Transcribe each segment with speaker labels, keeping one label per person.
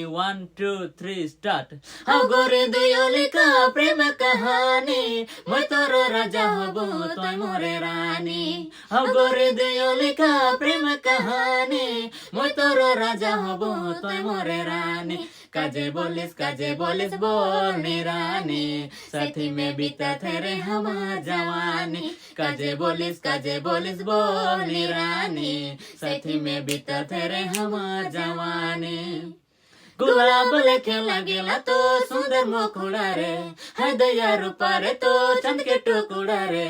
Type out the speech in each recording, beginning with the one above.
Speaker 1: 1 2 3 start আগরে দুয়লি কা প্রেম কাহানি মই তোর রাজা হব তুই মোরে রানী আগরে দুয়লি কা প্রেম কাহানি মই তোর রাজা হব তুই মোরে রানী काजे बोलिस बोल निरानी साथी में बीता तेरे हमार जवानी काजे बोलिस बोल निरानी साथी में बीता तेरे हमार जवानी गुलाब लेके लगेला तो सुंदर मुखड़ा रे है दया रूपा रे तो चंद के टुकड़ा रे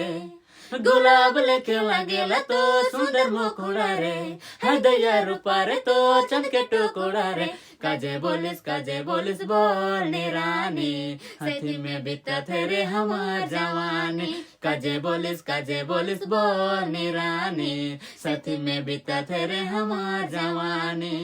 Speaker 1: गुलाब लेके लगेला तो सुंदर मुखड़ा रे है दया रूपा रे तो चंद के टुकड़ा रे काजे बोलिस बोल निरानी साथी में बीता तेरे हमार जवानी काजे बोलिस बोल निरानी साथी में बीता तेरे हमार जवानी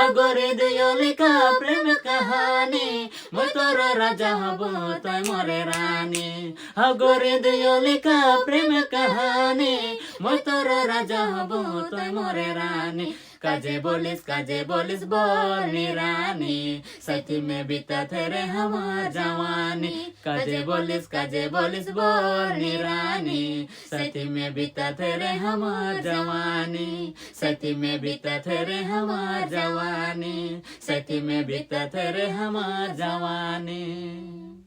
Speaker 1: अगोरे दुयोली का प्रेम कहानी मैं तोर राजा हबो तोय मोरे रानी अगोरे दुयोली का प्रेम कहानी मैं तोर राजा हबो तोय मोरे रानी काजे बोलिस बोल निरानी साथी में बीता तेरे हमार जवानी काजे बोलिस बोल निरानी साथी में बीता तेरे हमार जवानी साथी में बीता तेरे हमार जवानी साथी में बीता तेरे हमार जवानी।